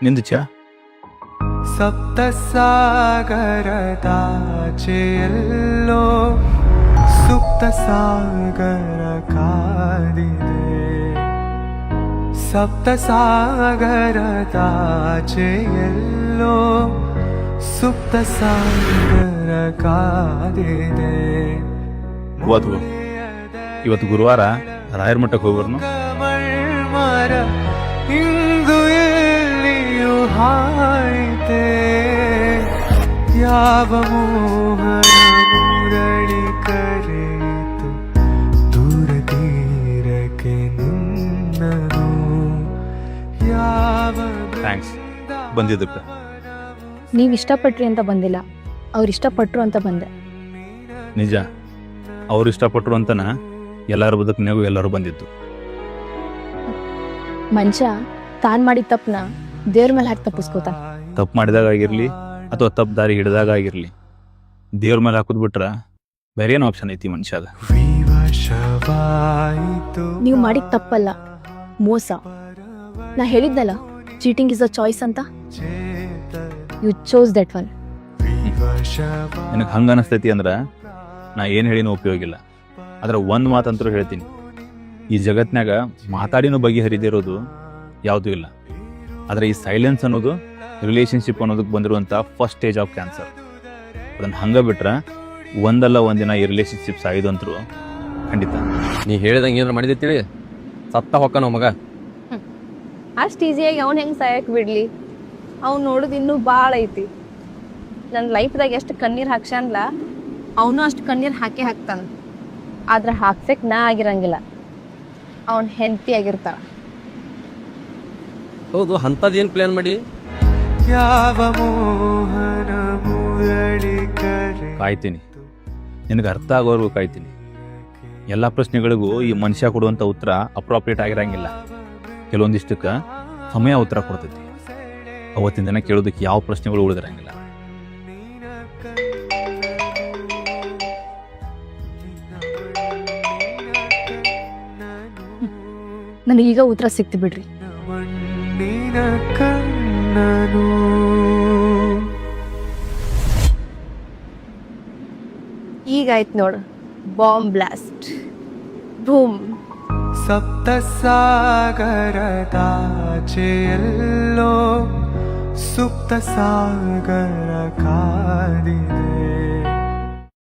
ನಿಂದು ಚಾ ಸಪ್ತ ಸಾಗರದಾಚೆಯಲ್ಲೋ ಸುಪ್ತ ಸಾಗರ ಕಾದಿದೆ ಸಪ್ತ ಸಾಗರದಾಚೆಯಲ್ಲೋ ಸುಪ್ತ ಸಾಗರ ಕಾದಿದೆ ಇವತ್ತು ಗುರುವಾರ ರಾಯರ ಮಠಕ್ಕೆ ಹೋಗೋರ್ನು ಮರ ಇಂದು ಎಲ್ಲಿಯೂ ಹಾಯಿತೆ ಯಾವ ಮೋಹನ ಮುರಳಿ ಕರೆಯಿತು ದೂರ ತೀರಕ್ಕೆ ನಿನ್ನನು ಯಾವ ಥ್ಯಾಂಕ್ಸ್ ಬಂದಿದ್ದಕ್ಕೆ. ನೀವು ಇಷ್ಟಪಟ್ರಿ ಅಂತ ಬಂದಿಲ್ಲ, ಅವ್ರು ಇಷ್ಟಪಟ್ರು ಅಂತ ಬಂದೆ. ನಿಜ, ಅವ್ರು ಇಷ್ಟಪಟ್ರು ಅಂತನ ಎಲ್ಲರ ಬದುಕಿನಾಗೂ ಎಲ್ಲರೂ ಬಂದಿದ್ದು. ಮನುಷ್ಯ ತಾನು ಮಾಡಿದ ತಪ್ಪನ ದೇವ್ರ ಮೇಲೆ ಹಾಕಿ ತಪ್ಪಿಸ್ಕೋತಾನ. ತಪ್ಪು ಮಾಡಿದಾಗ ಆಗಿರಲಿ ಅಥವಾ ತಪ್ಪು ದಾರಿ ಹಿಡಿದಾಗ ಆಗಿರಲಿ, ದೇವ್ರ ಮೇಲೆ ಹಾಕೋದು ಬಿಟ್ರೆ ಬೇರೆ ಏನು ಆಪ್ಷನ್ ಐತಿ ಮನುಷ್ಯದ? ನೀವು ಮಾಡಿದ ತಪ್ಪಲ್ಲ, ಮೋಸ. ನಾ ಹೇಳಿದ್ನಲ್ಲ, ಚೀಟಿಂಗ್ ಇಸ್ ಅ ಚಾಯ್ಸ್ ಅಂತ. You chose that one. ನನಗೆ ಹಂಗೆ ಅನಿಸ್ತೈತಿ ಅಂದ್ರೆ ನಾ ಏನು ಹೇಳಿನೂ ಉಪಯೋಗ ಇಲ್ಲ. ಆದ್ರೆ ಒಂದು ಮಾತಂತರೂ ಹೇಳ್ತೀನಿ, ಈ ಜಗತ್ನಾಗ ಮಾತಾಡಿನೂ ಬಗೆಹರಿದಿರೋದು ಯಾವುದೂ ಇಲ್ಲ. ಆದರೆ ಈ ಸೈಲೆನ್ಸ್ ಅನ್ನೋದು ರಿಲೇಷನ್ಶಿಪ್ ಅನ್ನೋದಕ್ಕೆ ಬಂದಿರುವಂಥ ಫಸ್ಟ್ ಸ್ಟೇಜ್ ಆಫ್ ಕ್ಯಾನ್ಸರ್. ಅದನ್ನು ಹಂಗೆ ಬಿಟ್ರೆ ಒಂದಲ್ಲ ಒಂದಿನ ಈ ರಿಲೇಷನ್ಶಿಪ್ ಸಾಯಿದಂತರೂ ಖಂಡಿತ. ನೀ ಹೇಳಿದಂಗೆ ಏನಾರು ಮಾಡಿದೆ ತಿಳಿ ಸತ್ತ ಹೊಕ್ಕ ನಾವು ಮಗ. ಅಷ್ಟು ಈಸಿಯಾಗಿ ಅವ್ನು ಹೆಂಗೆ ಸಾಯಕ್ಕೆ ಬಿಡ್ಲಿ? ಅವ್ನು ನೋಡೋದು ಇನ್ನೂ ಭಾಳ ಐತಿ. ನನ್ನ ಲೈಫ್ದಾಗ ಎಷ್ಟು ಕಣ್ಣೀರು ಹಾಕ್ಸನ್ಲ, ಅವನು ಅಷ್ಟು ಕಣ್ಣೀರು ಹಾಕ್ತಾನೆ. ಆದ್ರೆ ಹಾಕ್ಸಕ್ಕೆ ನಾ ಆಗಿರಂಗಿಲ್ಲ, ಅವನು ಹೆಂಡತಿ ಆಗಿರ್ತಾಳ. ಹೌದು, ಅಂಥದ್ದು ಏನು ಪ್ಲ್ಯಾನ್ ಮಾಡಿ? ಯಾವ ಮೋಹನ ಮುರಳಿ ಕರೆ ಕಾಯ್ತೀನಿ, ನಿನಗೆ ಅರ್ಥ ಆಗೋರ್ಗೂ ಕಾಯ್ತೀನಿ. ಎಲ್ಲ ಪ್ರಶ್ನೆಗಳಿಗೂ ಈ ಮನುಷ್ಯ ಕೊಡುವಂಥ ಉತ್ತರ ಅಪ್ರಾಪ್ರಿಯೇಟ್ ಆಗಿರಂಗಿಲ್ಲ. ಕೆಲವೊಂದಿಷ್ಟಕ್ಕೆ ಸಮಯ ಉತ್ತರ ಕೊಡ್ತೈತಿ. ಅವತ್ತಿನ ದಿನ ಕೇಳೋದಕ್ಕೆ ಯಾವ ಪ್ರಶ್ನೆಗಳು ಉಳಿದಿರಂಗಿಲ್ಲ. ನನಗೀಗ ಉತ್ತರ ಸಿಕ್ತು ಬಿಡ್ರಿ. ಮಣ್ಣಿನ ಕಣ್ಣನು ಈಗಾಯ್ತು ನೋಡು, ಬಾಂಬ್ ಬ್ಲಾಸ್ಟ್, ಬೂಮ್. ಸಪ್ತ ಸಾಗರದಾಚೆಯಲ್ಲೋ ಸುಪ್ತ ಸಾಗರ ಕಾದಿದೆ